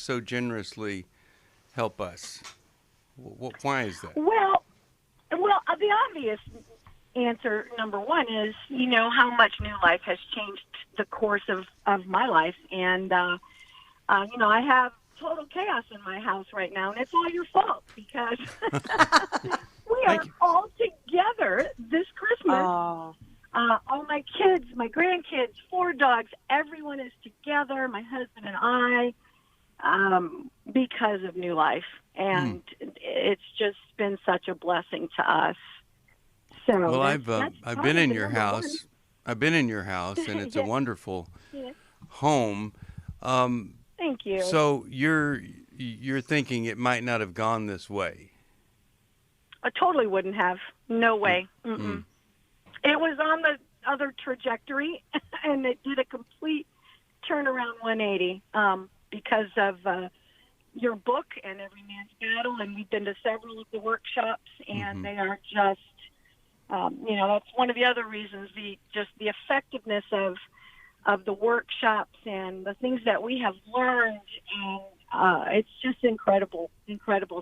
so generously help us? Why is that? Well, the obvious answer, number one, is how much New Life has changed the course of my life, and I have total chaos in my house right now, and it's all your fault because we are all together this Christmas. Oh. All my kids, my grandkids, 4 dogs, everyone is together, my husband and I, because of New Life. And it's just been such a blessing to us. So well, I've been in your house. I've been in your house, and it's a wonderful home. Thank you. So you're thinking it might not have gone this way? I totally wouldn't have. No way. Mm-mm. It was on the other trajectory, and it did a complete turnaround 180 because of your book and Every Man's Battle, and we've been to several of the workshops, and they are just, that's one of the other reasons, the effectiveness of the workshops and the things that we have learned, and it's just incredible.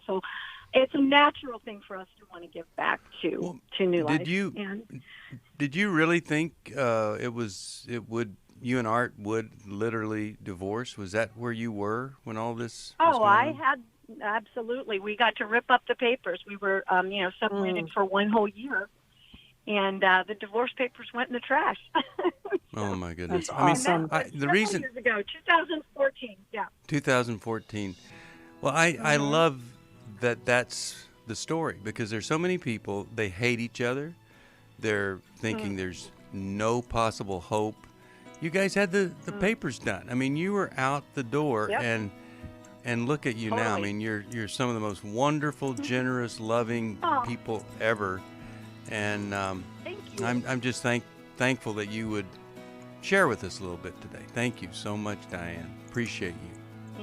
So it's a natural thing for us to want to give back to New Life. Did you really think you and Art would literally divorce? Was that where you were when all this was going on? Had absolutely. We got to rip up the papers. We were separated for 1 whole year, and the divorce papers went in the trash. Oh my goodness! That's awesome. The reason years ago, 2014. Yeah. 2014. Well, I love that's the story, because there's so many people, they hate each other. They're thinking there's no possible hope. You guys had the papers done. I mean, you were out the door, and look at you now. I mean, you're some of the most wonderful, generous, loving people ever. And Thank you. I'm just thankful that you would share with us a little bit today. Thank you so much, Diane. Appreciate you.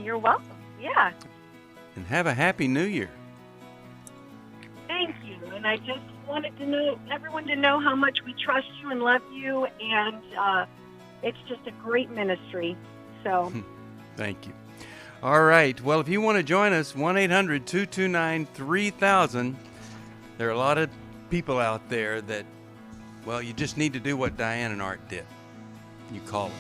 You're welcome. Yeah. And have a happy New Year. Thank you. And I just wanted everyone to know how much we trust you and love you, and it's just a great ministry. So thank you. All right. Well, if you want to join us, 1-800-229-3000. There are a lot of people out there that, well, you just need to do what Diane and Art did. You call us.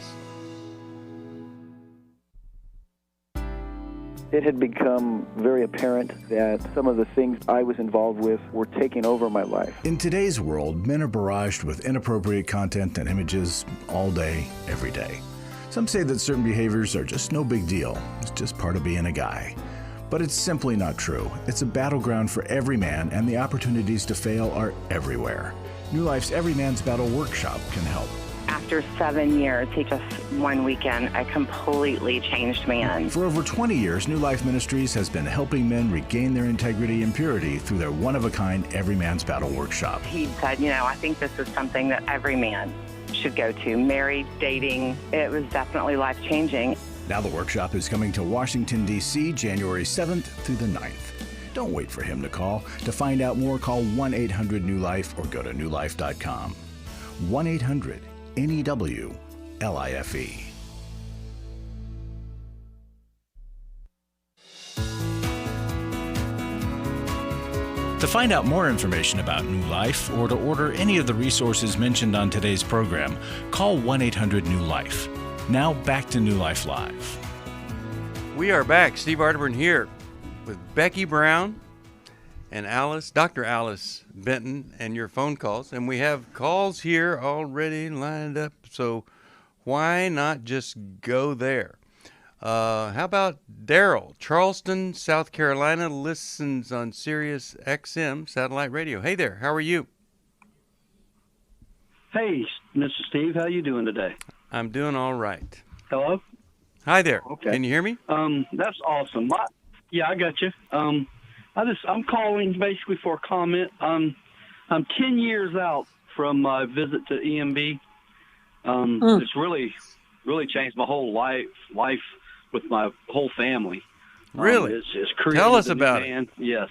It had become very apparent that some of the things I was involved with were taking over my life. In today's world, men are barraged with inappropriate content and images all day, every day. Some say that certain behaviors are just no big deal. It's just part of being a guy. But it's simply not true. It's a battleground for every man, and the opportunities to fail are everywhere. New Life's Every Man's Battle workshop can help. After 7 years, he just one weekend, a completely changed man. For over 20 years, New Life Ministries has been helping men regain their integrity and purity through their one-of-a-kind Every Man's Battle workshop. He said, I think this is something that every man should go to. Married, dating, it was definitely life-changing. Now the workshop is coming to Washington, D.C., January 7th through the 9th. Don't wait for him to call. To find out more, call 1-800-NEW-LIFE or go to newlife.com. 1-800-NEW-LIFE. To find out more information about New Life or to order any of the resources mentioned on today's program, call 1-800-NEW-LIFE. Now back to New Life Live. We are back. Steve Arterburn here with Becky Brown and Dr. Alice Benton, and your phone calls. And we have calls here already lined up, so why not just go there? How about Daryl, Charleston, South Carolina, listens on Sirius XM satellite radio. Hey there, how are you? Hey, Mr. Steve, how you doing today? I'm doing all right. Hello? Hi there. Okay. Can you hear me? That's awesome. Yeah, I got you. I'm calling basically for a comment. I'm 10 years out from my visit to EMB. It's really changed my whole life with my whole family. Really? It's created Tell us a new about man. it. Yes.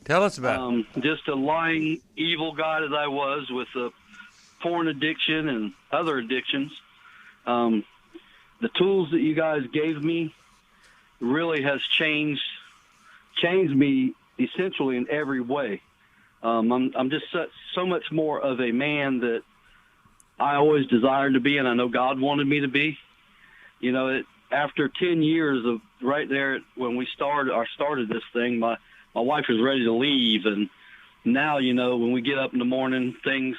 Tell us about it. Just a lying, evil guy that I was with a porn addiction and other addictions. The tools that you guys gave me really has changed me essentially in every way. I'm just so much more of a man that I always desired to be, and I know God wanted me to be. You know, after 10 years of right there when we started this thing, my wife was ready to leave, and now, you know, when we get up in the morning, things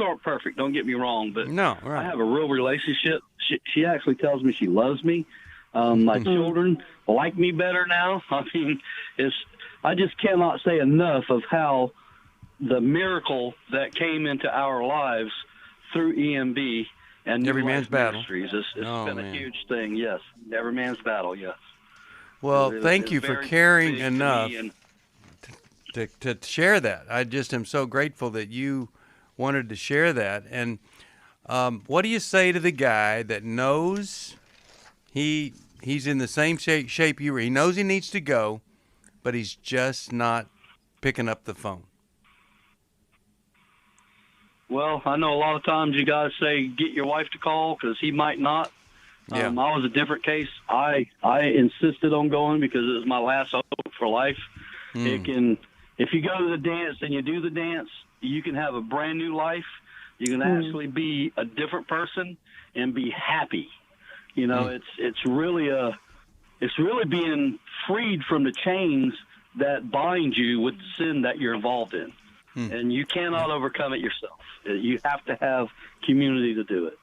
aren't perfect. Don't get me wrong, but No, right. I have a real relationship. She actually tells me she loves me. My children like me better now. I mean, I just cannot say enough of how the miracle that came into our lives through EMB and New Every Life Man's Battle. Ministries. It's been man. a huge thing, yes. Every Man's Battle, yes. Well, thank It's you for very caring big to enough me, and to share that. I just am so grateful that you wanted to share that. And what do you say to the guy that knows he's in the same shape you were? He knows he needs to go, but he's just not picking up the phone. Well, I know a lot of times you guys say get your wife to call because he might not. Yeah. I was a different case. I insisted on going because it was my last hope for life. It can, if you go to the dance and you do the dance, you can have a brand new life. You can actually be a different person and be happy. You know, it's really being freed from the chains that bind you with the sin that you're involved in. And you cannot overcome it yourself. You have to have community to do it.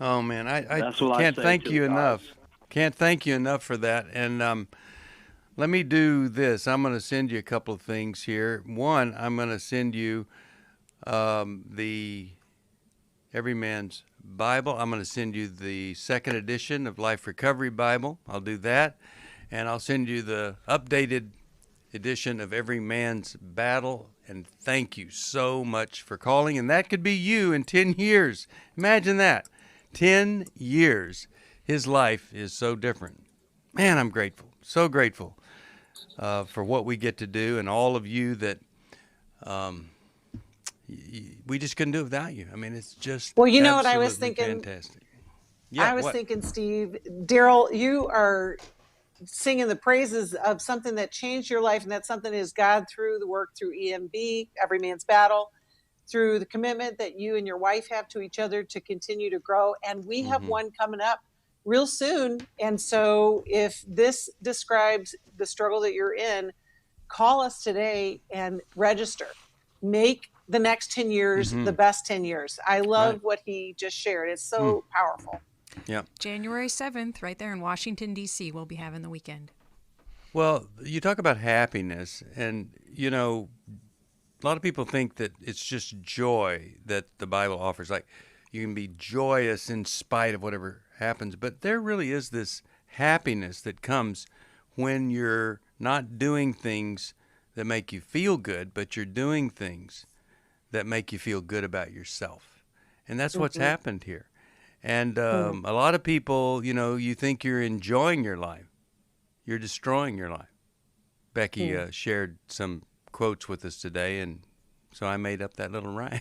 Oh man, I That's what I can't say thank to you the guys. enough. Can't thank you enough for that. And let me do this. I'm going to send you a couple of things here. One, I'm going to send you the Every Man's Bible. I'm going to send you the second edition of Life Recovery Bible. I'll do that. And I'll send you the updated edition of Every Man's Battle. And thank you so much for calling. And that could be you in 10 years. Imagine that. 10 years. His life is so different. Man, I'm grateful. So grateful for what we get to do, and all of you that we just couldn't do it without you. I mean, it's just Well, you know what I was absolutely thinking? fantastic. Yeah, I was what? thinking, Steve, Daryl, you are singing the praises of something that changed your life, and that something is God through the work through EMB, Every Man's Battle, through the commitment that you and your wife have to each other to continue to grow. And we have one coming up real soon. And so if this describes the struggle that you're in, call us today and register. Make the next 10 years the best 10 years. I love what he just shared. It's so powerful. Yeah. January 7th, right there in Washington, D.C., we'll be having the weekend. Well, you talk about happiness, and, you know, a lot of people think that it's just joy that the Bible offers. Like, you can be joyous in spite of whatever happens, but there really is this happiness that comes when you're not doing things that make you feel good, but you're doing things that make you feel good about yourself. And that's what's happened here. And a lot of people, you know, you think you're enjoying your life. You're destroying your life. Becky shared some quotes with us today, and so I made up that little rhyme.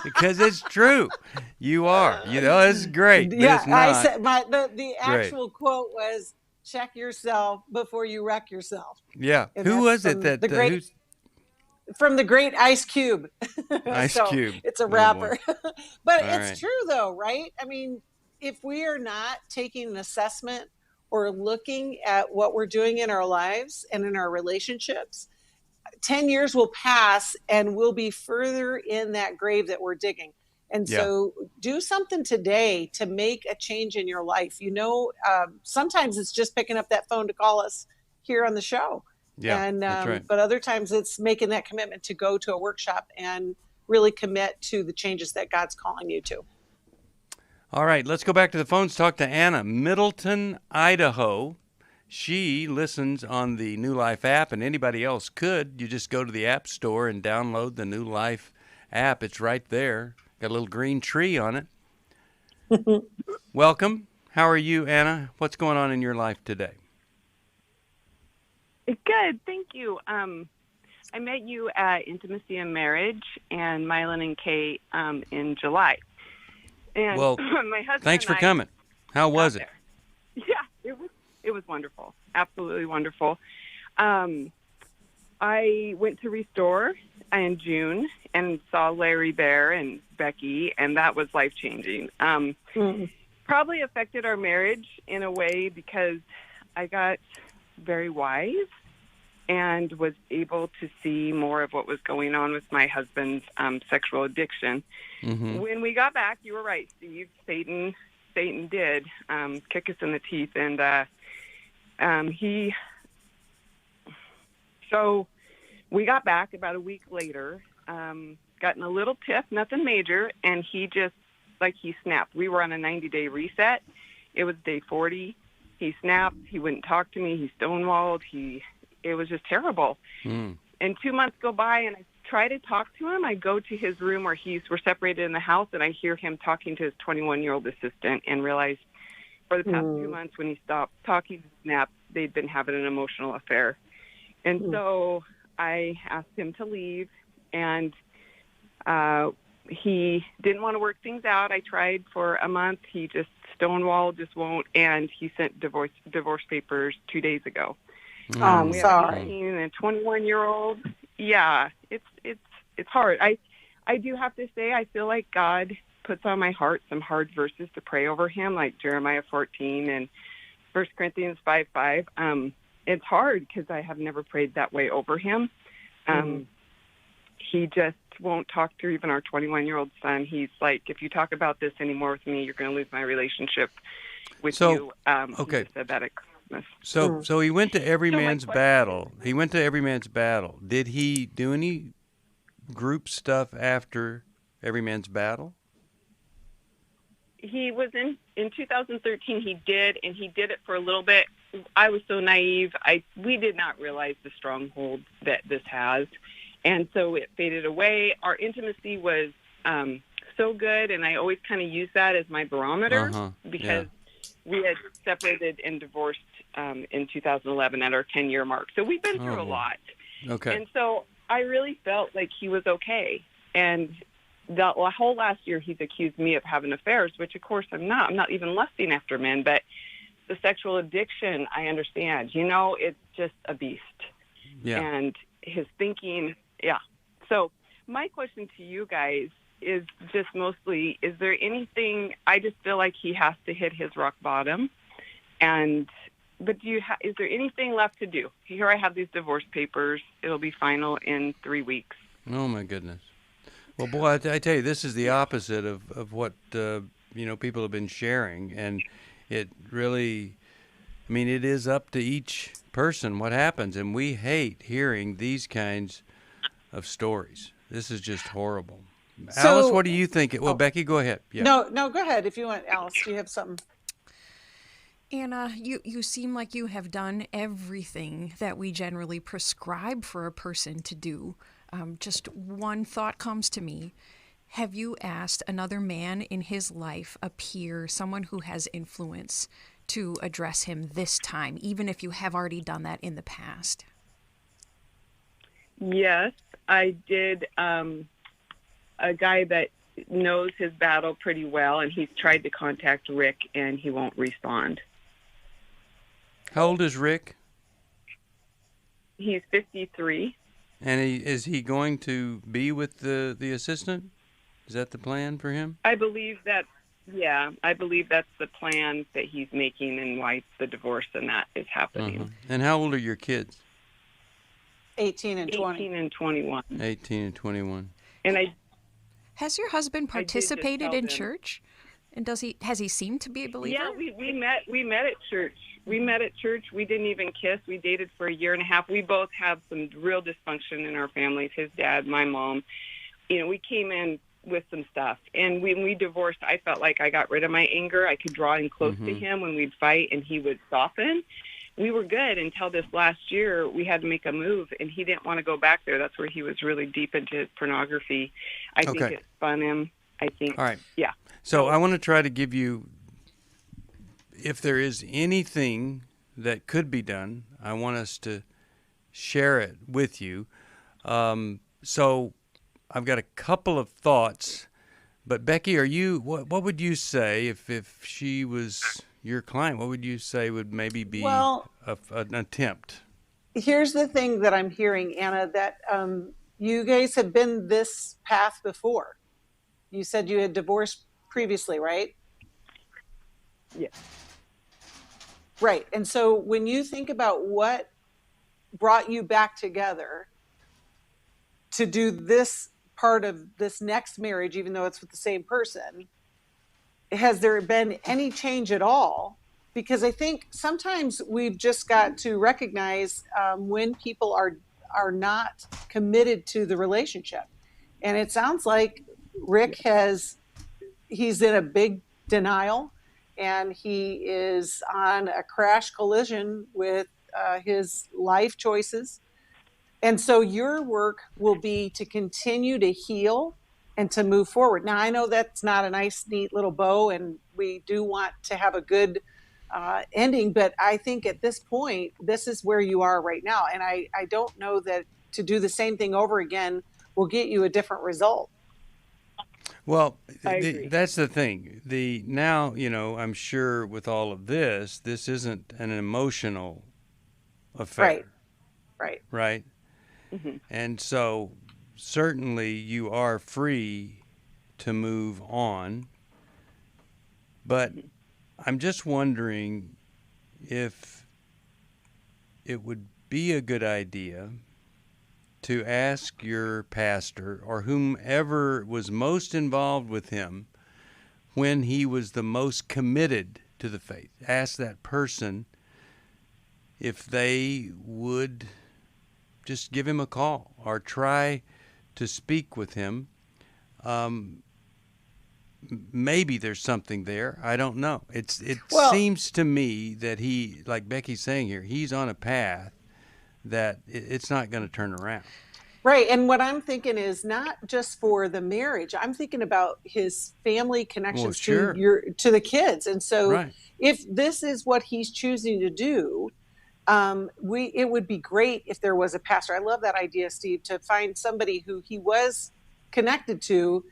because it's true. You are. You know, it's great. But it's not. I said the actual quote was, check yourself before you wreck yourself. Yeah. And who was it that from the great Ice Cube. Ice Cube. It's a rapper. But All it's right. true though, right? I mean, if we are not taking an assessment or looking at what we're doing in our lives and in our relationships, 10 years will pass and we'll be further in that grave that we're digging. And so do something today to make a change in your life. You know, sometimes it's just picking up that phone to call us here on the show. Yeah, And that's right. but other times it's making that commitment to go to a workshop and really commit to the changes that God's calling you to. All right, let's go back to the phones. Talk to Anna, Middleton, Idaho. She listens on the New Life app, and anybody else could. You just go to the App Store and download the New Life app. It's right there. Got a little green tree on it. Welcome. How are you, Anna? What's going on in your life today? Good, thank you. I met you at Intimacy and Marriage and Mylan and Kate in July. And Well, my husband thanks for and I coming. How was got it? there. Yeah, It was wonderful, absolutely wonderful. I went to Restore in June and saw Larry Bear and Becky, and that was life-changing. Probably affected our marriage in a way because I got very wise and was able to see more of what was going on with my husband's sexual addiction. When we got back, you were right, Steve. Satan did kick us in the teeth, and So we got back about a week later, got in a little tiff, nothing major, and he snapped. We were on a 90-day reset. It was day 40. He snapped. He wouldn't talk to me. He stonewalled. It was just terrible. And 2 months go by, and I try to talk to him. I go to his room where we're separated in the house, and I hear him talking to his 21-year-old assistant and realize for the past 2 months when he stopped talking to Snap, they'd been having an emotional affair. And so I asked him to leave, and he didn't want to work things out. I tried for a month. He just stonewalled, just won't, and he sent divorce papers 2 days ago. Oh, I'm we sorry. have an 18 and a 21-year-old. Yeah, it's hard. I do have to say I feel like God puts on my heart some hard verses to pray over him, like Jeremiah 14 and 1 Corinthians 5:5. It's hard because I have never prayed that way over him. He just won't talk to even our 21-year-old son. He's like, if you talk about this anymore with me, you're going to lose my relationship with you. Okay. He said that at Christmas. So he went to every man's battle. He went to every man's battle. Did he do any group stuff after every man's battle? He was in 2013. He did, and he did it for a little bit. I was so naive. We did not realize the stronghold that this has, and so it faded away. Our intimacy was so good, and I always kind of use that as my barometer because we had separated and divorced in 2011 at our 10-year mark. So we've been through a lot. Okay. And so I really felt like he was okay. And the whole last year, he's accused me of having affairs, which, of course, I'm not. I'm not even lusting after men. But the sexual addiction, I understand. It's just a beast. Yeah. And his thinking, So my question to you guys is just mostly, is there anything, I just feel like he has to hit his rock bottom. But is there anything left to do? Here I have these divorce papers. It'll be final in 3 weeks. Oh, my goodness. Well, boy, I tell you, this is the opposite of what, people have been sharing. And it really, it is up to each person what happens. And we hate hearing these kinds of stories. This is just horrible. So, Alice, what do you think? Well, Becky, go ahead. Yeah. No, go ahead if you want, Alice. Do you have something? Anna, you seem like you have done everything that we generally prescribe for a person to do. Just one thought comes to me. Have you asked another man in his life, a peer, someone who has influence, to address him this time, even if you have already done that in the past? Yes, I did. A guy that knows his battle pretty well, and he's tried to contact Rick, and he won't respond. How old is Rick? He's 53. And is he going to be with the assistant? Is that the plan for him? I believe that's the plan that he's making and why the divorce and that is happening. And how old are your kids? 18 and 20. 18 and 21. 18 and 21. And has your husband participated in church? And has he seemed to be a believer? Yeah, we met at church. We met at church. We didn't even kiss. We dated for a year and a half. We both have some real dysfunction in our families. His dad, my mom. We came in with some stuff. And when we divorced, I felt like I got rid of my anger. I could draw in close to him when we'd fight, and he would soften. We were good until this last year. We had to make a move, and he didn't want to go back there. That's where he was really deep into pornography. I think it spun him. I think. All right. Yeah. So I want to try to give you, if there is anything that could be done, I want us to share it with you. So I've got a couple of thoughts, but Becky, what would you say if she was your client, what would you say would maybe be Well, an attempt? here's the thing that I'm hearing, Anna, that you guys have been this path before. You said you had divorced previously, right? Yeah. Right. And so when you think about what brought you back together to do this part of this next marriage, even though it's with the same person, has there been any change at all? Because I think sometimes we've just got to recognize when people are not committed to the relationship. And it sounds like Rick he's in a big denial, and he is on a crash collision with his life choices. And so your work will be to continue to heal and to move forward. Now, I know that's not a nice, neat little bow, and we do want to have a good ending, but I think at this point, this is where you are right now. And I don't know that to do the same thing over again will get you a different result. Well, I agree. that's the thing. Now, I'm sure with all of this isn't an emotional affair. Right. Right? Mm-hmm. And so certainly you are free to move on. But I'm just wondering if it would be a good idea to ask your pastor or whomever was most involved with him when he was the most committed to the faith. Ask that person if they would just give him a call or try to speak with him. Maybe there's something there. I don't know. It seems to me that he, like Becky's saying here, he's on a path that it's not going to turn around. Right. And what I'm thinking is not just for the marriage. I'm thinking about his family connections to the kids. And so if this is what he's choosing to do, it would be great if there was a pastor. I love that idea, Steve, to find somebody who he was connected to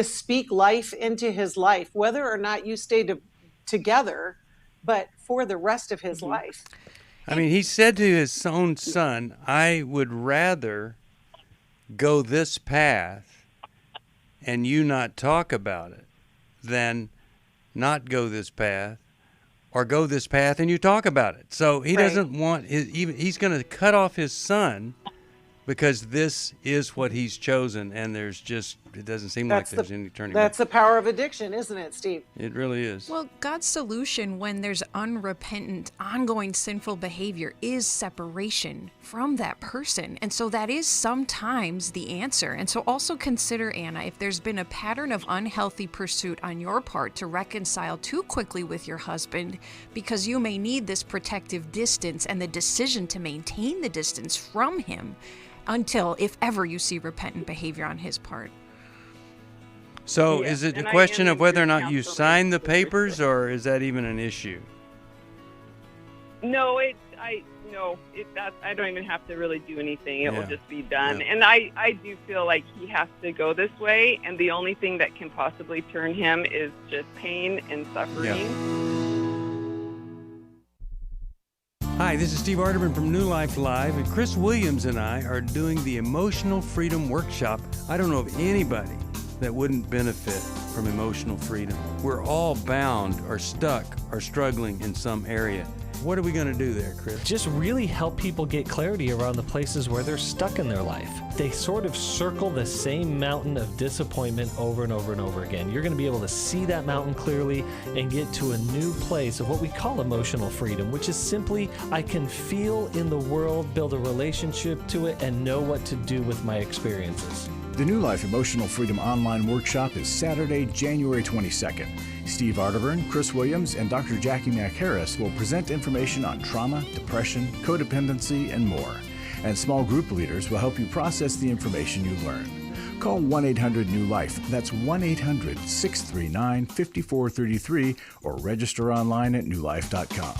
speak life into his life, whether or not you stay together, but for the rest of his life. I mean, he said to his own son, I would rather go this path and you not talk about it than not go this path or go this path and you talk about it. So he doesn't want he's going to cut off his son because this is what he's chosen, and it doesn't seem like there's any turning back. That's the power of addiction, isn't it, Steve? It really is. Well, God's solution when there's unrepentant, ongoing sinful behavior is separation from that person. And so that is sometimes the answer. And so also consider, Anna, if there's been a pattern of unhealthy pursuit on your part to reconcile too quickly with your husband because you may need this protective distance and the decision to maintain the distance from him until, if ever, you see repentant behavior on his part. So is it a question of whether or not you sign the papers, or is that even an issue? No, I don't even have to really do anything. It will just be done. Yeah. And I do feel like he has to go this way, and the only thing that can possibly turn him is just pain and suffering. Yeah. Hi, this is Steve Arterman from New Life Live, and Chris Williams and I are doing the Emotional Freedom Workshop. I don't know of anybody that wouldn't benefit from emotional freedom. We're all bound or stuck or struggling in some area. What are we going to do there, Chris? Just really help people get clarity around the places where they're stuck in their life. They sort of circle the same mountain of disappointment over and over and over again. You're going to be able to see that mountain clearly and get to a new place of what we call emotional freedom, which is simply I can feel in the world, build a relationship to it, and know what to do with my experiences. The New Life Emotional Freedom Online Workshop is Saturday, January 22nd. Steve Arterburn, Chris Williams, and Dr. Jackie McHarris will present information on trauma, depression, codependency, and more. And small group leaders will help you process the information you learn. Call 1-800-NEW-LIFE. That's 1-800-639-5433 or register online at newlife.com.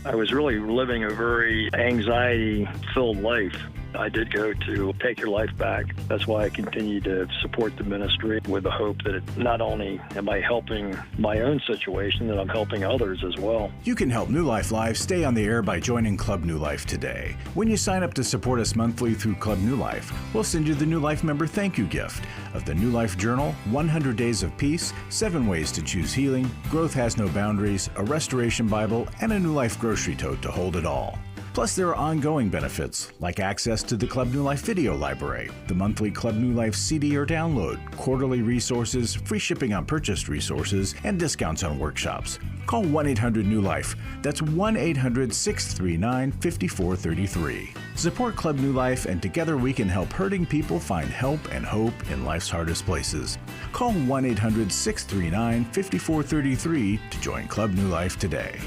I was really living a very anxiety-filled life. I did go to Take Your Life Back. That's why I continue to support the ministry with the hope that not only am I helping my own situation, that I'm helping others as well. You can help New Life Live stay on the air by joining Club New Life today. When you sign up to support us monthly through Club New Life, we'll send you the New Life member thank you gift of the New Life Journal, 100 Days of Peace, 7 Ways to Choose Healing, Growth Has No Boundaries, a Restoration Bible, and a New Life grocery tote to hold it all. Plus, there are ongoing benefits, like access to the Club New Life video library, the monthly Club New Life CD or download, quarterly resources, free shipping on purchased resources, and discounts on workshops. Call 1-800-NEW-LIFE. That's 1-800-639-5433. Support Club New Life, and together we can help hurting people find help and hope in life's hardest places. Call 1-800-639-5433 to join Club New Life today.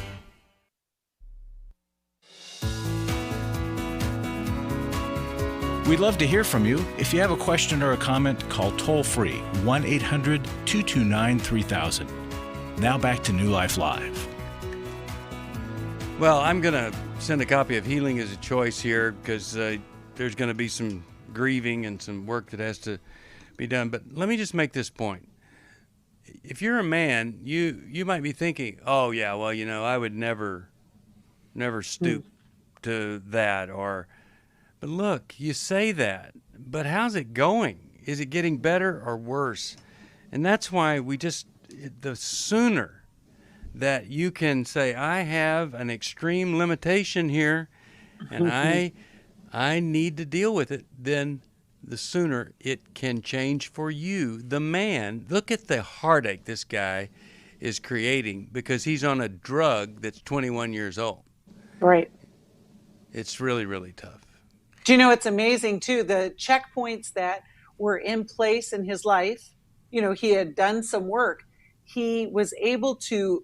We'd love to hear from you. If you have a question or a comment, call toll-free 1-800-229-3000. Now back to New Life Live. Well, I'm going to send a copy of Healing is a Choice here because there's going to be some grieving and some work that has to be done. But let me just make this point. If you're a man, you might be thinking, oh, yeah, well, I would never stoop to that, or... But look, you say that, but how's it going? Is it getting better or worse? And that's why the sooner that you can say, I have an extreme limitation here, and I need to deal with it, then the sooner it can change for you. The man, look at the heartache this guy is creating because he's on a drug that's 21 years old. Right. It's really, really tough. Do you know, it's amazing, too, the checkpoints that were in place in his life. He had done some work. He was able to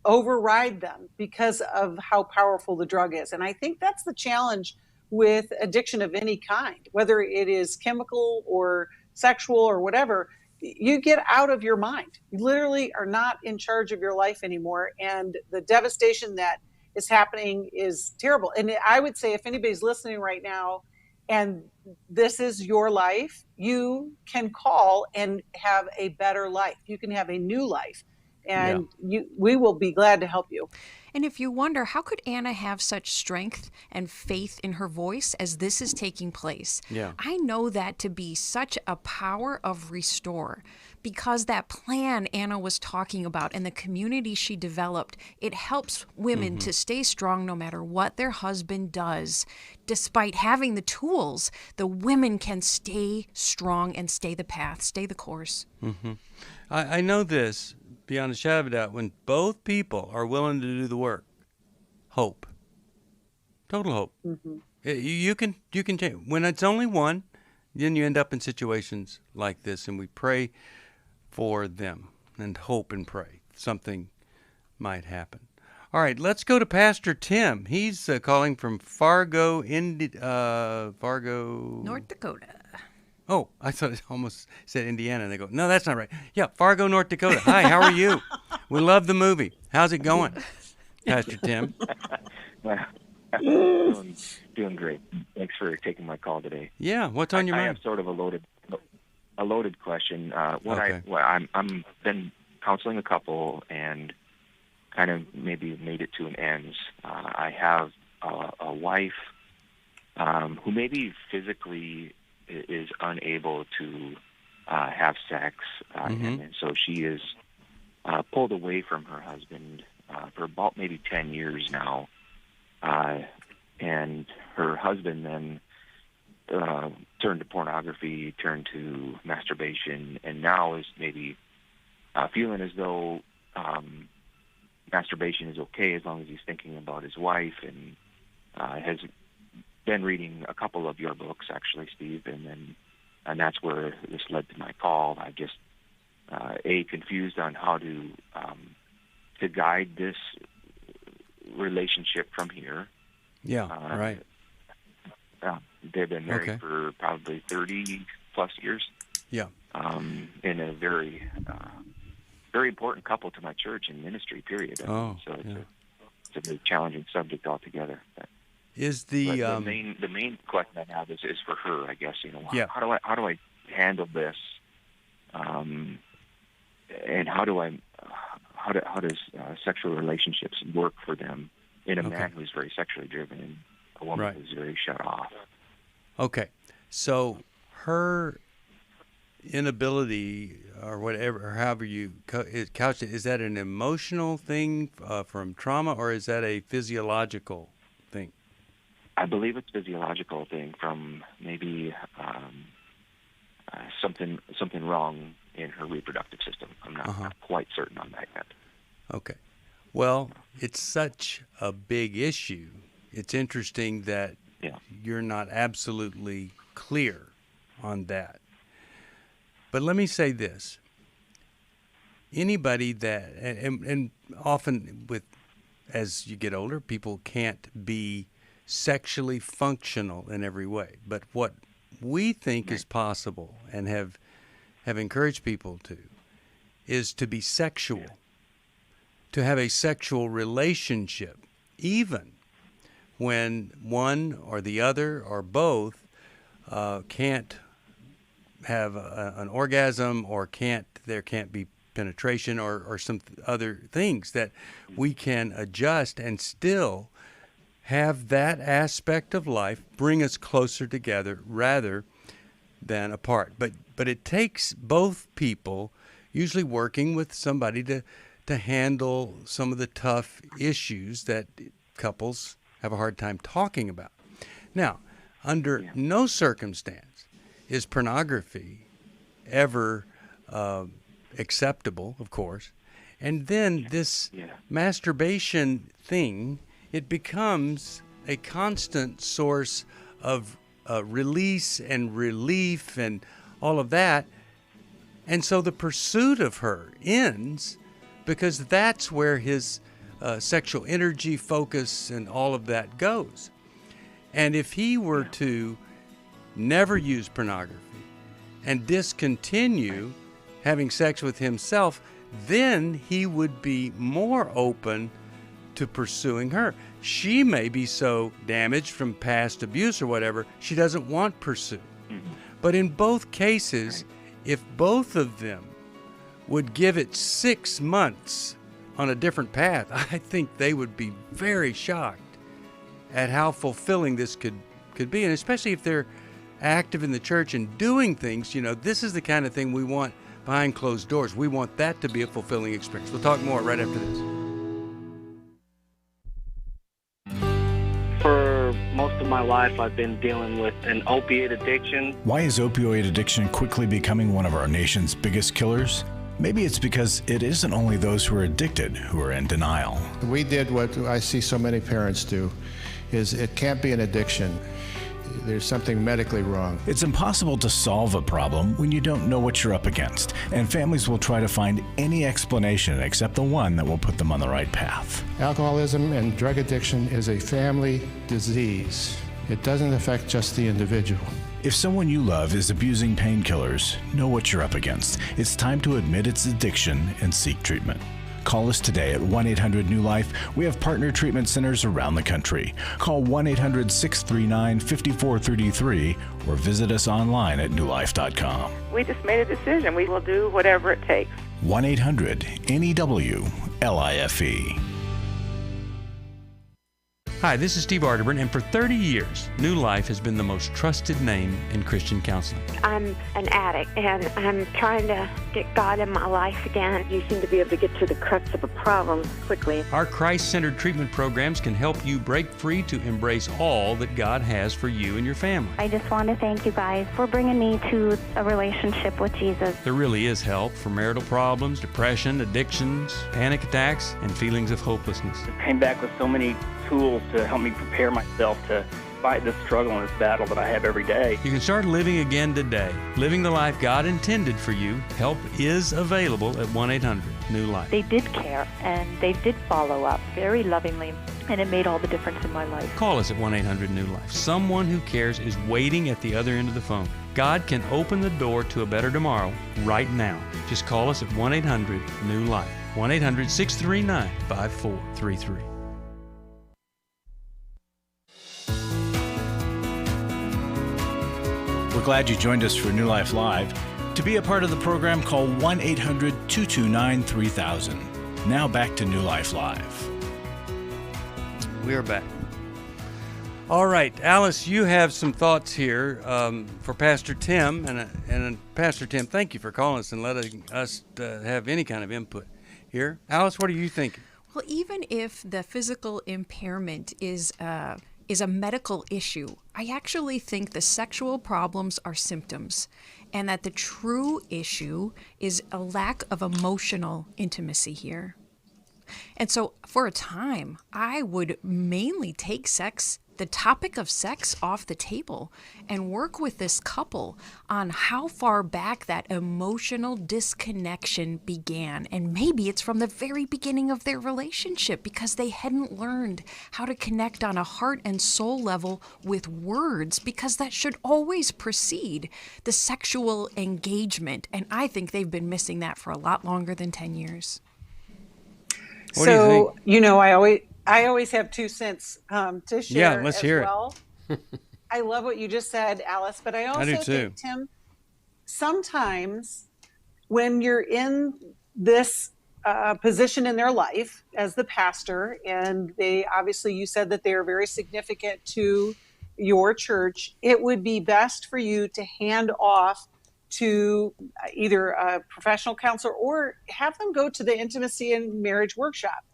override them because of how powerful the drug is. And I think that's the challenge with addiction of any kind, whether it is chemical or sexual or whatever. You get out of your mind. You literally are not in charge of your life anymore. And the devastation that is happening is terrible. And I would say if anybody's listening right now and this is your life, you can call and have a better life. You can have a new life. And we will be glad to help you. And if you wonder, how could Anna have such strength and faith in her voice as this is taking place? Yeah. I know that to be such a power of restore, because that plan Anna was talking about and the community she developed, it helps women to stay strong no matter what their husband does. Despite having the tools, the women can stay strong and stay the path, stay the course. Mm-hmm. I know this beyond a shadow of a doubt. When both people are willing to do the work, hope, total hope. Mm-hmm. You can change. When it's only one, then you end up in situations like this, and we pray for them and hope and pray something might happen. All right, let's go to Pastor Tim. He's calling from Fargo, North Dakota. Oh, I thought it almost said Indiana, and they go, no, that's not right. Yeah, Fargo, North Dakota. Hi, how are you? We love the movie. How's it going, Pastor Tim? Doing great. Thanks for taking my call today. Yeah, what's on your mind? I have sort of a loaded question. Okay. I'm been counseling a couple and kind of maybe made it to an end. I have a wife who maybe physically is unable to have sex, and so she is pulled away from her husband for about maybe 10 years now, and her husband then turned to pornography, turned to masturbation, and now is maybe feeling as though masturbation is okay as long as he's thinking about his wife, and has been reading a couple of your books, actually, Steve, and that's where this led to my call. I just confused on how to guide this relationship from here. Yeah, right. They've been married for probably 30 plus years. Yeah. In a very very important couple to my church and ministry. Period. So it's a very challenging subject altogether. But Is the main question I have is for her, I guess. Yeah. How do I handle this? And how does sexual relationships work for them in a man who's very sexually driven and a woman who's very shut off? Okay, so her inability or whatever, or however you couch it, is that an emotional thing from trauma, or is that a physiological thing? I believe it's a physiological thing from maybe something wrong in her reproductive system. I'm not quite certain on that yet. Okay. Well, it's such a big issue. It's interesting that you're not absolutely clear on that. But let me say this. Anybody that, and often as you get older, people can't be sexually functional in every way. But what we think is possible and have encouraged people to is to be sexual, to have a sexual relationship, even when one or the other or both can't have an orgasm, or there can't be penetration, or some other things that we can adjust and still have that aspect of life bring us closer together rather than apart. But it takes both people usually working with somebody to handle some of the tough issues that couples have a hard time talking about. Now, under no circumstance is pornography ever acceptable, of course. And then this masturbation thing, it becomes a constant source of release and relief and all of that. And so the pursuit of her ends because that's where his sexual energy, focus, and all of that goes. And if he were to never use pornography and discontinue having sex with himself, then he would be more open to pursuing her. She may be so damaged from past abuse or whatever, she doesn't want pursuit. But in both cases, if both of them would give it 6 months on a different path, I think they would be very shocked at how fulfilling this could be. And especially if they're active in the church and doing things, this is the kind of thing we want behind closed doors. We want that to be a fulfilling experience. We'll talk more right after this. For most of my life, I've been dealing with an opiate addiction. Why is opioid addiction quickly becoming one of our nation's biggest killers? Maybe it's because it isn't only those who are addicted who are in denial. We did what I see so many parents do, is it can't be an addiction. There's something medically wrong. It's impossible to solve a problem when you don't know what you're up against, and families will try to find any explanation except the one that will put them on the right path. Alcoholism and drug addiction is a family disease. It doesn't affect just the individual. If someone you love is abusing painkillers, know what you're up against. It's time to admit its addiction and seek treatment. Call us today at 1-800-NEW-LIFE. We have partner treatment centers around the country. Call 1-800-639-5433 or visit us online at newlife.com. We just made a decision. We will do whatever it takes. 1-800-NEW-LIFE. Hi, this is Steve Arterburn, and for 30 years, New Life has been the most trusted name in Christian counseling. I'm an addict, and I'm trying to get God in my life again. You seem to be able to get to the crux of a problem quickly. Our Christ-centered treatment programs can help you break free to embrace all that God has for you and your family. I just want to thank you guys for bringing me to a relationship with Jesus. There really is help for marital problems, depression, addictions, panic attacks, and feelings of hopelessness. I came back with so many tools to help me prepare myself to fight this struggle and this battle that I have every day. You can start living again today, living the life God intended for you. Help is available at 1-800-NEW-LIFE. They did care, and they did follow up very lovingly, and it made all the difference in my life. Call us at 1-800-NEW-LIFE. Someone who cares is waiting at the other end of the phone. God can open the door to a better tomorrow right now. Just call us at 1-800-NEW-LIFE. 1-800-639-5433. glad you joined us for New Life Live. To be a part of the program, call 1-800-229-3000. Now back to New Life Live. We are back. All right, Alice, you have some thoughts here for Pastor Tim. And Pastor Tim, thank you for calling us and letting us have any kind of input here. Alice, what are you thinking? Well, even if the physical impairment is a medical issue, I actually think the sexual problems are symptoms, and that the true issue is a lack of emotional intimacy here. And so for a time, I would mainly take the topic of sex off the table and work with this couple on how far back that emotional disconnection began. And maybe it's from the very beginning of their relationship because they hadn't learned how to connect on a heart and soul level with words, because that should always precede the sexual engagement. And I think they've been missing that for a lot longer than 10 years. What do you think? I always have 2 cents to share. Yeah, let's hear well. I love what you just said, Alice, but I also do too. think, Tim, sometimes when you're in this position in their life as the pastor, and you said that they are very significant to your church, it would be best for you to hand off to either a professional counselor or have them go to the intimacy and marriage workshop.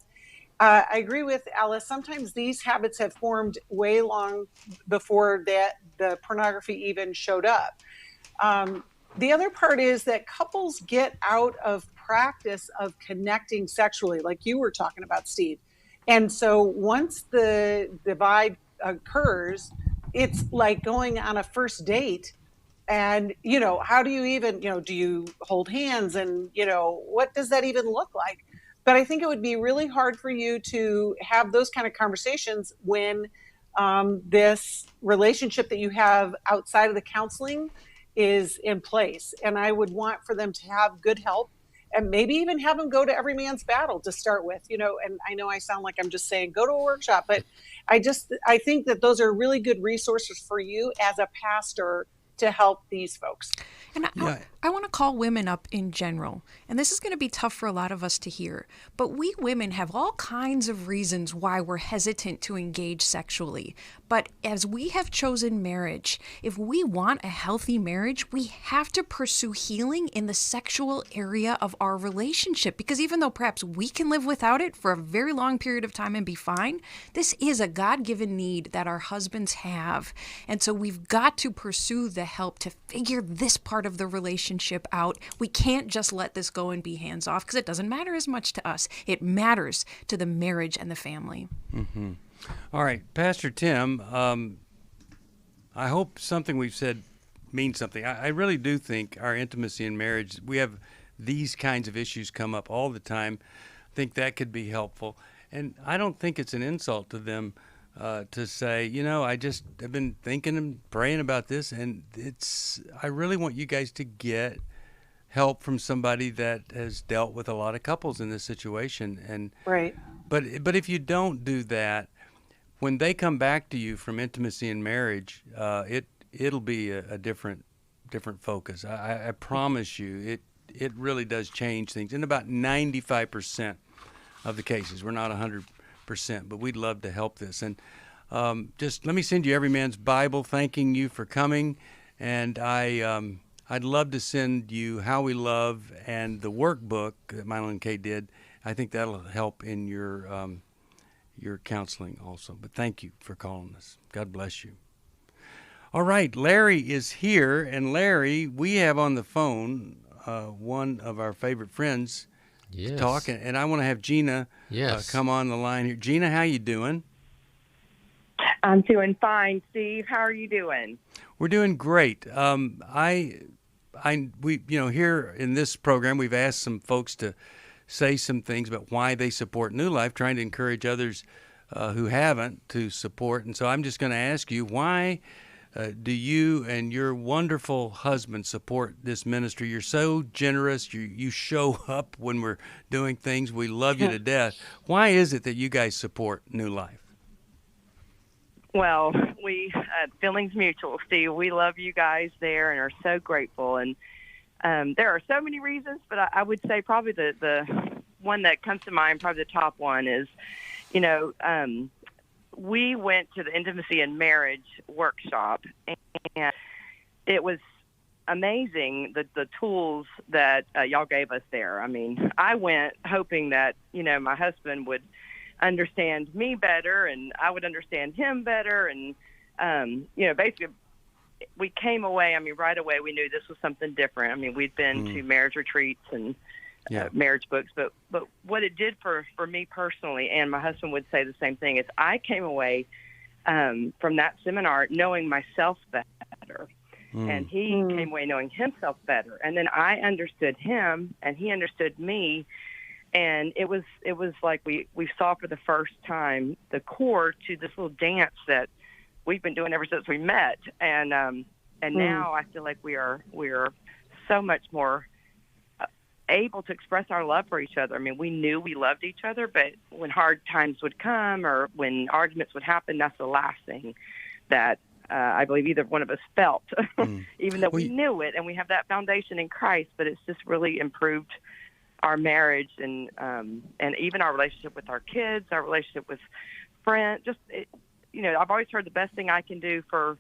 I agree with Alice. Sometimes these habits have formed way long before that the pornography even showed up. The other part is that couples get out of practice of connecting sexually, like you were talking about, Steve. And so once the divide occurs, it's like going on a first date. And, how do you even, do you hold hands, and, what does that even look like? But I think it would be really hard for you to have those kind of conversations when this relationship that you have outside of the counseling is in place. And I would want for them to have good help, and maybe even have them go to Every Man's Battle to start with, and I know I sound like I'm just saying go to a workshop, but I think that those are really good resources for you as a pastor to help these folks. And I want to call women up in general, and this is going to be tough for a lot of us to hear, but we women have all kinds of reasons why we're hesitant to engage sexually. But as we have chosen marriage, if we want a healthy marriage, we have to pursue healing in the sexual area of our relationship, because even though perhaps we can live without it for a very long period of time and be fine, this is a God-given need that our husbands have. And so we've got to pursue the help to figure this part of the relationship out. We can't just let this go and be hands off, because it doesn't matter as much to us. It matters to the marriage and the family. Mm-hmm. All right, Pastor Tim, I hope something we've said means something. I really do think our intimacy in marriage, we have these kinds of issues come up all the time. I think that could be helpful. And I don't think it's an insult to them to say, I've been thinking and praying about this, and I really want you guys to get help from somebody that has dealt with a lot of couples in this situation. And right. But if you don't do that, when they come back to you from intimacy and marriage, it'll be a different focus. I promise you, it really does change things in about 95% of the cases. We're not 100%, but we'd love to help this. And just let me send you Every Man's Bible, thanking you for coming. And I'd love to send you How We Love and the workbook that Milo and Kay did. I think that'll help in your counseling also. But thank you for calling us. God bless you. All right, Larry is here. And Larry, we have on the phone one of our favorite friends to talk. And I want to have Gina come on the line here. Gina, how you doing? I'm doing fine, Steve. How are you doing? We're doing great. We here in this program, we've asked some folks to say some things about why they support New Life, trying to encourage others who haven't to support. And so I'm just going to ask you, why do you and your wonderful husband support this ministry? You're so generous. You show up when we're doing things. We love you to death. Why is it that you guys support New Life? Well, we feelings mutual, Steve. We love you guys there and are so grateful. And there are so many reasons, but I would say probably the one that comes to mind, probably the top one is, we went to the Intimacy and Marriage workshop, and it was amazing, the tools that y'all gave us there. I mean, I went hoping that, my husband would understand me better and I would understand him better. And, basically we came away, right away we knew this was something different. We'd been to marriage retreats and marriage books, but what it did for me personally, and my husband would say the same thing, is I came away from that seminar knowing myself better. And he came away knowing himself better. And then I understood him and he understood me. And it was like we saw for the first time the core to this little dance that we've been doing ever since we met. And now I feel like we are so much more able to express our love for each other. We knew we loved each other, but when hard times would come or when arguments would happen, that's the last thing that I believe either one of us felt, even though we knew it and we have that foundation in Christ. But it's just really improved our marriage and even our relationship with our kids, our relationship with friends. I've always heard the best thing I can do for,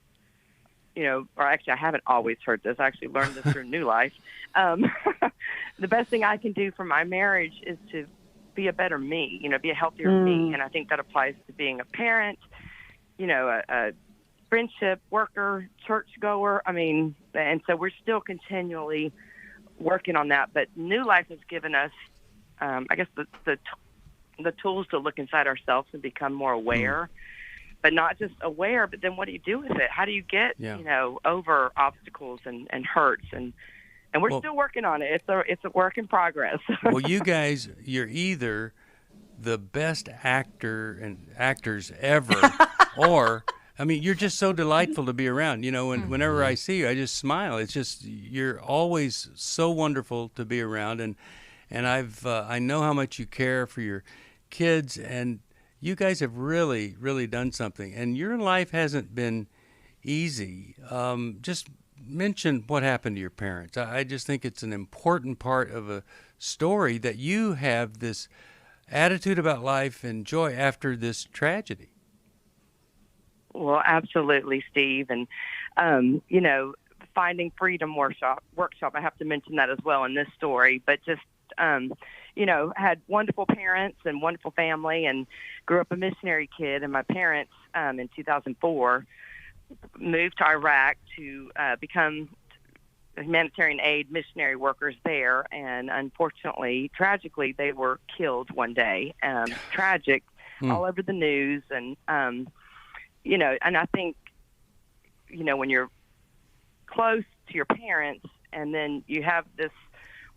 or actually I haven't always heard this. I actually learned this through New Life. The best thing I can do for my marriage is to be a better me, be a healthier me. And I think that applies to being a parent, a friendship, worker, churchgoer. And so we're still continually working on that. But New Life has given us, I guess, the tools to look inside ourselves and become more aware. But not just aware, but then what do you do with it? How do you get, over obstacles and hurts? And we're still working on it. It's a work in progress. Well, you guys, you're either the best actors ever, or you're just so delightful to be around. Whenever I see you, I just smile. It's just you're always so wonderful to be around, and I know how much you care for your kids, and you guys have really, really done something. And your life hasn't been easy. Just mention what happened to your parents. I just think it's an important part of a story that you have this attitude about life and joy after this tragedy. Well, absolutely, Steve. And, Finding Freedom workshop, I have to mention that as well in this story. But just, had wonderful parents and wonderful family and grew up a missionary kid. And my parents, in 2004, moved to Iraq to become humanitarian aid missionary workers there. And unfortunately, tragically, they were killed one day. Tragic, all over the news. And, and I think, when you're close to your parents and then you have this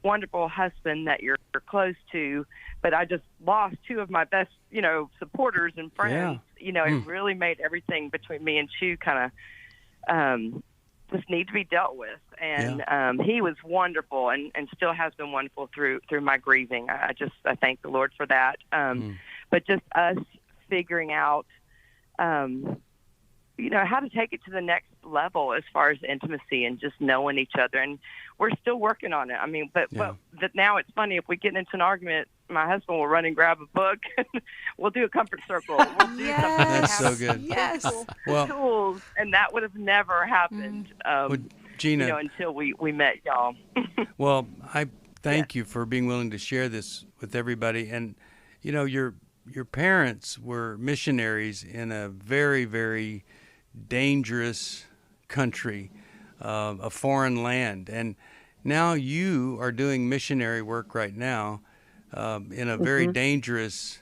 wonderful husband that you're close to, but I just lost two of my best, supporters and friends. It really made everything between me and Chu kind of just need to be dealt with. And he was wonderful and still has been wonderful through my grieving. I thank the Lord for that. But just us figuring out, how to take it to the next level as far as intimacy and just knowing each other. And we're still working on it. But now it's funny, if we get into an argument, my husband will run and grab a book. We'll do a comfort circle. We'll do something. That's so good. Yes. Tools, and that would have never happened, Gina, until we met y'all. Well, I thank you for being willing to share this with everybody. And, your parents were missionaries in a very, very dangerous country, a foreign land. And now you are doing missionary work right now in a very dangerous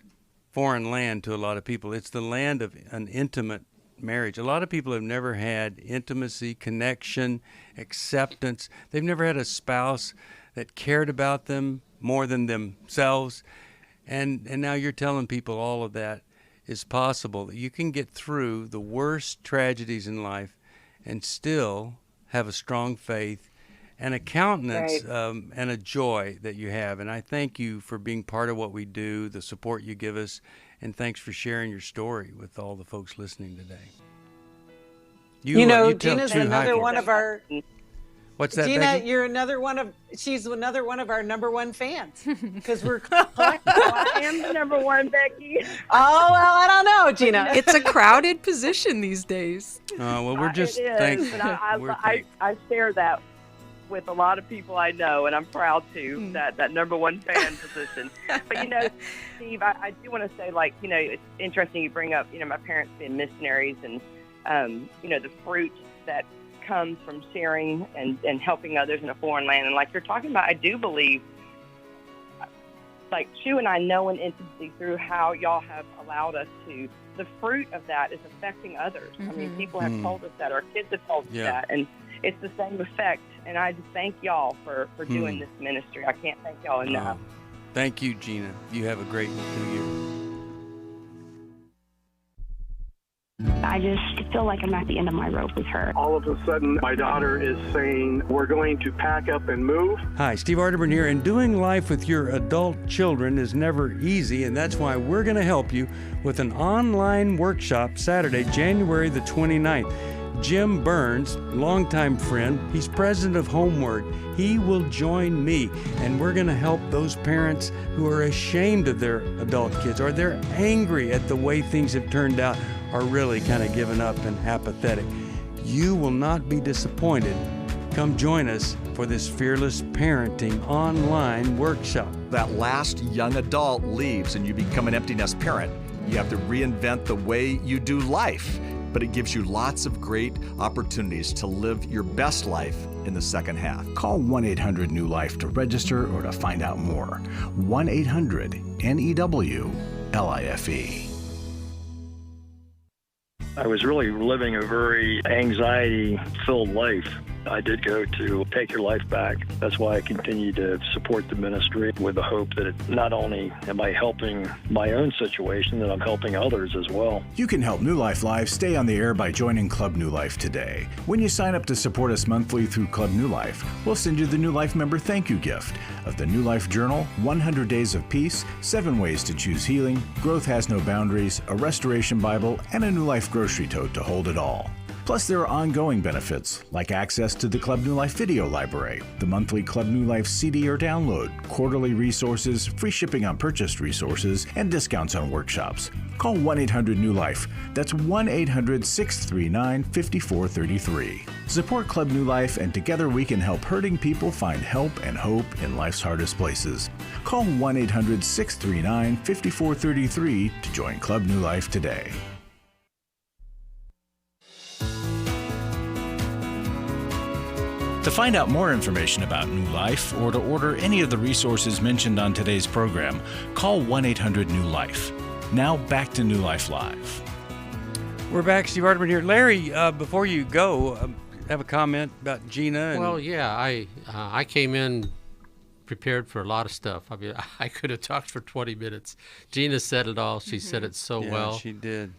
foreign land to a lot of people. It's the land of an intimate marriage. A lot of people have never had intimacy, connection, acceptance. They've never had a spouse that cared about them more than themselves. And now you're telling people all of that is possible. You can get through the worst tragedies in life and still have a strong faith and a countenance and a joy that you have. And I thank you for being part of what we do, the support you give us, And thanks for sharing your story with all the folks listening today. You know, you tell Gina's two another high one of our. What's that, Gina, Becky? you're another one of. She's another one of our number one fans because we're. I am the number one, Becky. Oh well, I don't know, Gina. It's a crowded position these days. Well, we're just it is, thankful. but We're I share that with a lot of people I know, and I'm proud to that number one fan position. But Steve, I do want to say, it's interesting you bring up, my parents being missionaries, and the fruit that comes from sharing and helping others in a foreign land. And like you're talking about, I do believe, like Shu and I know in intimacy through how y'all have allowed us to, the fruit of that is affecting others. I mean, people have told us that, our kids have told us that, and it's the same effect. And I just thank y'all for doing this ministry. I can't thank y'all enough. Thank you, Gina. You have a great new year. I just feel like I'm at the end of my rope with her. All of a sudden, my daughter is saying, we're going to pack up and move. Hi, Steve Arterburn here, and doing life with your adult children is never easy, and that's why we're going to help you with an online workshop Saturday, January the 29th. Jim Burns, longtime friend, he's president of Homeward. He will join me, and we're going to help those parents who are ashamed of their adult kids, or they're angry at the way things have turned out, are really kind of given up and apathetic. You will not be disappointed. Come join us for this Fearless Parenting online workshop. That last young adult leaves and you become an empty nest parent. You have to reinvent the way you do life, but it gives you lots of great opportunities to live your best life in the second half. Call 1-800-NEW-LIFE to register or to find out more. 1-800-NEW-LIFE. I was really living a very anxiety-filled life. I did go to Take Your Life Back. That's why I continue to support the ministry with the hope that not only am I helping my own situation, that I'm helping others as well. You can help New Life Live stay on the air by joining Club New Life today. When you sign up to support us monthly through Club New Life, we'll send you the New Life member thank you gift of the New Life Journal, 100 Days of Peace, 7 Ways to Choose Healing, Growth Has No Boundaries, a Restoration Bible, and a New Life grocery tote to hold it all. Plus, there are ongoing benefits, like access to the Club New Life video library, the monthly Club New Life CD or download, quarterly resources, free shipping on purchased resources, and discounts on workshops. Call 1-800-NEW-LIFE. That's 1-800-639-5433. Support Club New Life, and together we can help hurting people find help and hope in life's hardest places. Call 1-800-639-5433 to join Club New Life today. To find out more information about New Life or to order any of the resources mentioned on today's program, call 1-800-NEW-LIFE. Now back to New Life Live. We're back. Steve Arterburn here. Larry, before you go, have a comment about Gina? And well, yeah, I came in prepared for a lot of stuff. I mean, I could have talked for 20 minutes. Gina said it all. She said it so well. She did.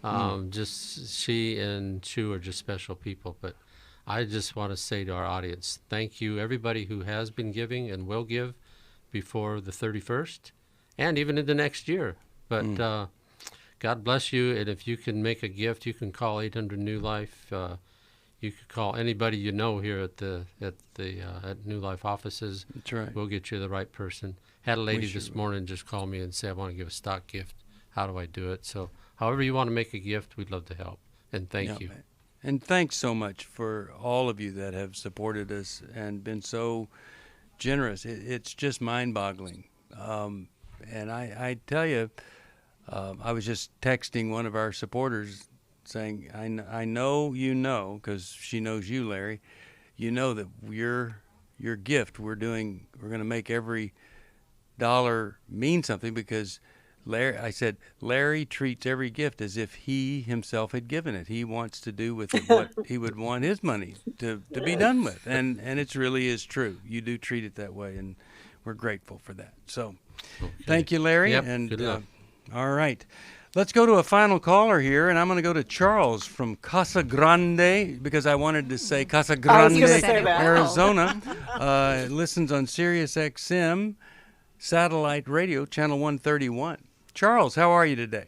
Just she and Shu are just special people, but I just want to say to our audience, thank you, everybody who has been giving and will give before the 31st and even in the next year. But God bless you, and if you can make a gift, you can call 800-NEW-LIFE. You could call anybody you know here at New Life offices. That's right. We'll get you the right person. Had a lady this morning just call me and say, I want to give a stock gift. How do I do it? So however you want to make a gift, we'd love to help. And thank you. And thanks so much for all of you that have supported us and been so generous. It's just mind-boggling. And I tell you, I was just texting one of our supporters saying, I know you know, because she knows you, Larry, you know that your gift, we're going to make every dollar mean something, because Larry treats every gift as if he himself had given it. He wants to do with it what he would want his money to be done with. And it really is true. You do treat it that way, and we're grateful for that. So thank you, Larry. Yep, and good luck. All right. Let's go to a final caller here, and I'm going to go to Charles from Casa Grande, because I wanted to say Casa Grande, Arizona. Listens on Sirius XM satellite radio, channel 131. Charles, how are you today?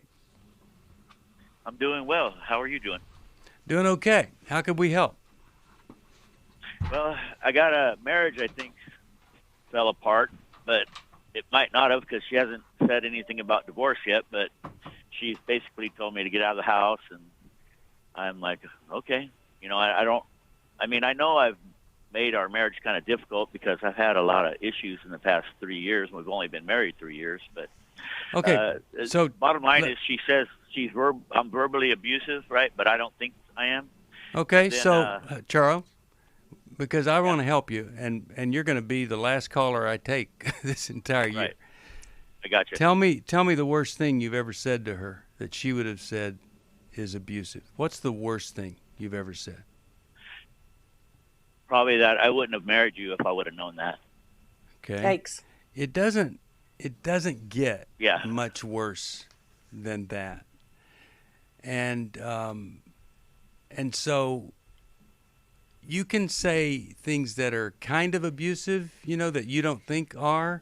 I'm doing well. How are you doing? Doing okay. How could we help? Well, I got a marriage I think fell apart, but it might not have because she hasn't said anything about divorce yet, but she's basically told me to get out of the house, and I'm like, okay. You know, I know I've made our marriage kind of difficult because I've had a lot of issues in the past 3 years. We've only been married 3 years, but Okay, so bottom line is she says I'm verbally abusive, right? But I don't think I am. Okay, Then, so Charles, because I want to help you, and you're going to be the last caller I take this entire year. Right. I got you. Tell me the worst thing you've ever said to her that she would have said is abusive. What's the worst thing you've ever said? Probably that I wouldn't have married you if I would have known that. Okay. Yikes. It doesn't get Yeah. much worse than that. And so you can say things that are kind of abusive, that you don't think are,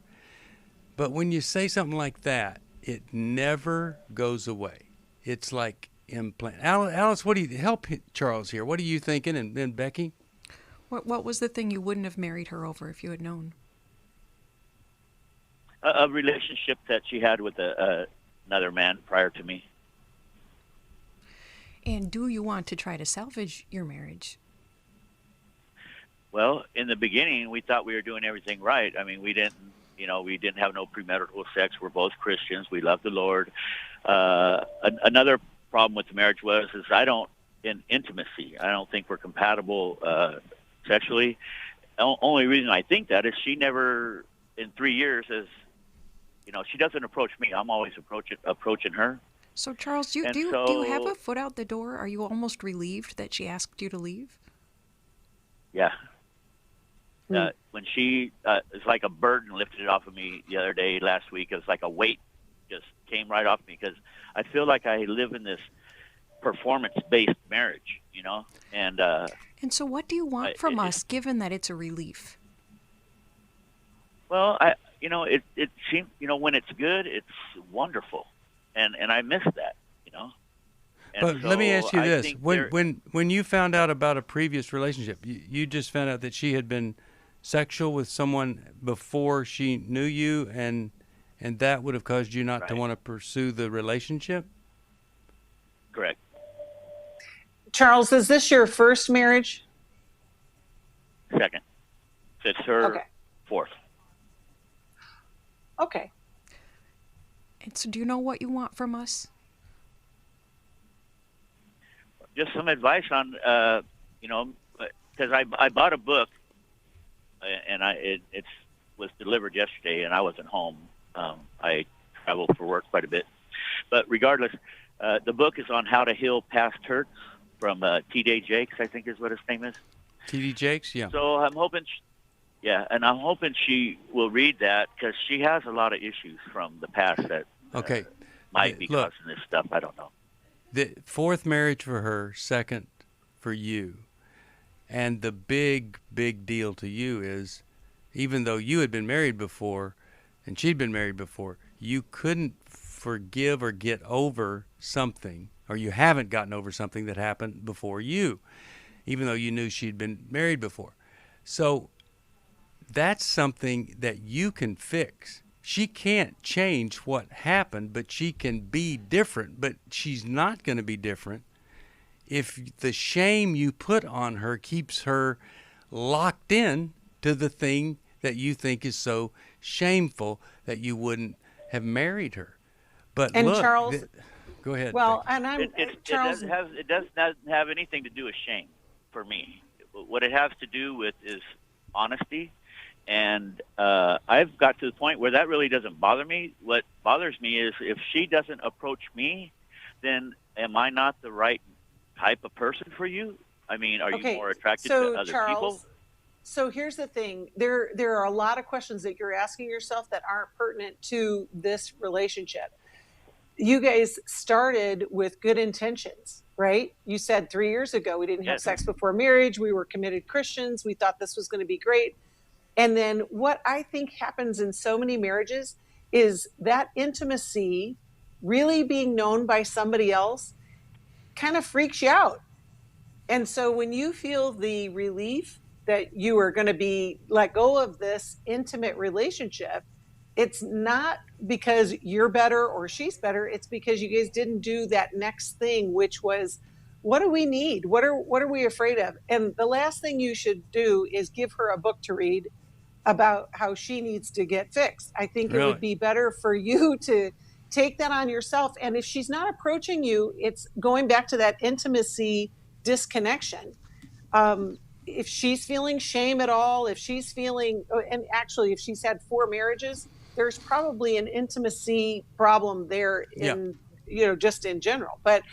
but when you say something like that, it never goes away. It's like implant. Alice, what do you help Charles here? What are you thinking? And Becky? What was the thing you wouldn't have married her over if you had known? A relationship that she had with another man prior to me. And do you want to try to salvage your marriage? Well, in the beginning, we thought we were doing everything right. I mean, we didn't have no premarital sex. We're both Christians. We love the Lord. Another problem with the marriage in intimacy. I don't think we're compatible sexually. Only reason I think that is she never, in 3 years, she doesn't approach me. I'm always approaching her. So, Charles, do you have a foot out the door? Are you almost relieved that she asked you to leave? Yeah. When she, it's like a burden lifted off of me the other day, last week. It was like a weight just came right off me because I feel like I live in this performance-based marriage, And so what do you want from us, given that it's a relief? Well, it seems, when it's good, it's wonderful. And I miss that, And but so let me ask you I this: think when you found out about a previous relationship, you just found out that she had been sexual with someone before she knew you, and that would have caused you not to want to pursue the relationship? Correct. Charles, is this your first marriage? Second. It's her fourth. Okay. And so do you know what you want from us? Just some advice on, because I bought a book, and it was delivered yesterday, and I wasn't home. I travel for work quite a bit. But regardless, the book is on how to heal past hurts from T.D. Jakes, I think is what his name is. T.D. Jakes, yeah. So I'm hoping, I'm hoping she will read that because she has a lot of issues from the past that might be causing this stuff. I don't know. The fourth marriage for her, second for you. And the big, big deal to you is, even though you had been married before and she'd been married before, you couldn't forgive or get over something, or you haven't gotten over something that happened before you, even though you knew she'd been married before. So that's something that you can fix. She can't change what happened, but she can be different. But she's not going to be different if the shame you put on her keeps her locked in to the thing that you think is so shameful that you wouldn't have married her. But and look, Charles, go ahead. Well, Becky. and I'm Charles. It does not have anything to do with shame for me. What it has to do with is honesty. And I've got to the point where that really doesn't bother me. What bothers me is if she doesn't approach me, then am I not the right type of person for you? I mean, are you more attracted to other people? So here's the thing. There are a lot of questions that you're asking yourself that aren't pertinent to this relationship. You guys started with good intentions, right? You said 3 years ago we didn't have sex before marriage. We were committed Christians. We thought this was going to be great. And then what I think happens in so many marriages is that intimacy really being known by somebody else kind of freaks you out. And so when you feel the relief that you are going to be let go of this intimate relationship, it's not because you're better or she's better. It's because you guys didn't do that next thing, which was, what do we need? What are we afraid of? And the last thing you should do is give her a book to read about how she needs to get fixed. I think it would be better for you to take that on yourself. And if she's not approaching you, it's going back to that intimacy disconnection. If she's feeling shame at all, if she's feeling, and actually if she's had 4 marriages, there's probably an intimacy problem there in, just in general. But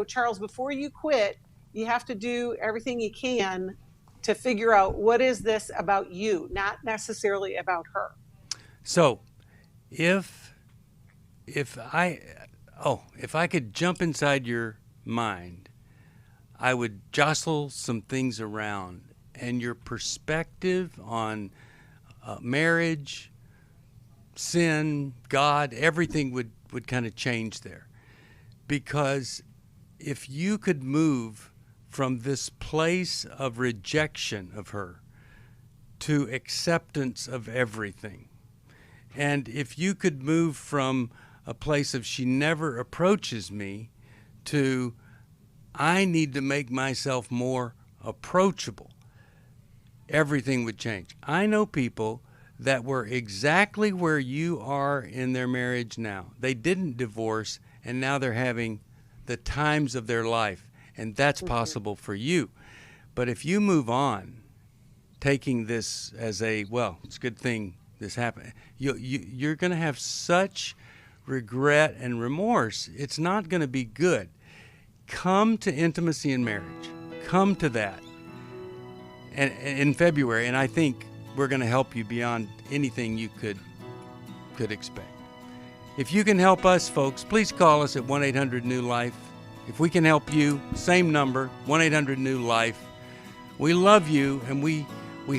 Charles, before you quit, you have to do everything you can to figure out what is this about you, not necessarily about her. So if I could jump inside your mind, I would jostle some things around, and your perspective on marriage, sin, God, everything would kind of change there. Because if you could move from this place of rejection of her to acceptance of everything, and if you could move from a place of she never approaches me to I need to make myself more approachable, everything would change. I know people that were exactly where you are in their marriage now. They didn't divorce, and now they're having the times of their life, and that's possible for you. But if you move on, taking this as it's a good thing this happened, you're going to have such regret and remorse. It's not going to be good. Come to intimacy in marriage. Come to that. And in February, and I think we're going to help you beyond anything you could expect. If you can help us, folks, please call us at 1-800-NEW-LIFE. If we can help you, same number, 1-800-NEW-LIFE. We love you, and we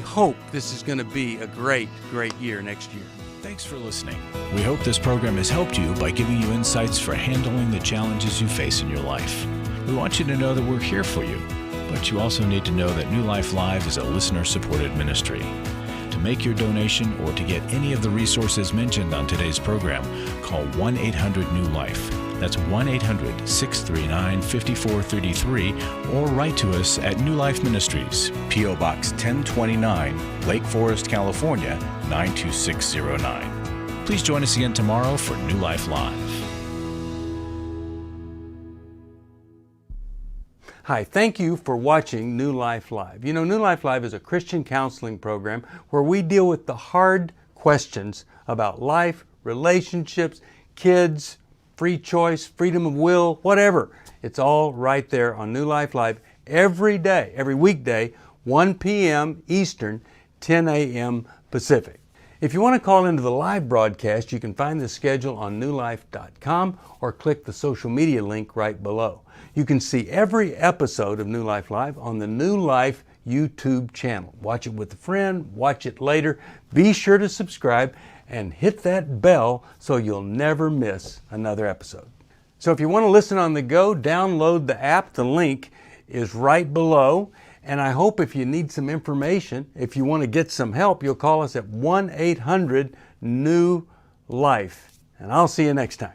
hope this is going to be a great, great year next year. Thanks for listening. We hope this program has helped you by giving you insights for handling the challenges you face in your life. We want you to know that we're here for you, but you also need to know that New Life Live is a listener-supported ministry. To make your donation or to get any of the resources mentioned on today's program, call 1-800-NEW-LIFE. That's 1-800-639-5433, or write to us at New Life Ministries, P.O. Box 1029, Lake Forest, California, 92609. Please join us again tomorrow for New Life Live. Hi, thank you for watching New Life Live. You know, New Life Live is a Christian counseling program where we deal with the hard questions about life, relationships, kids, free choice, freedom of will, whatever. It's all right there on New Life Live every day, every weekday, 1 p.m. Eastern, 10 a.m. Pacific. If you want to call into the live broadcast, you can find the schedule on newlife.com or click the social media link right below. You can see every episode of New Life Live on the New Life YouTube channel. Watch it with a friend, watch it later. Be sure to subscribe and hit that bell so you'll never miss another episode. So if you want to listen on the go, download the app. The link is right below. And I hope if you need some information, if you want to get some help, you'll call us at 1-800-NEW-LIFE. And I'll see you next time.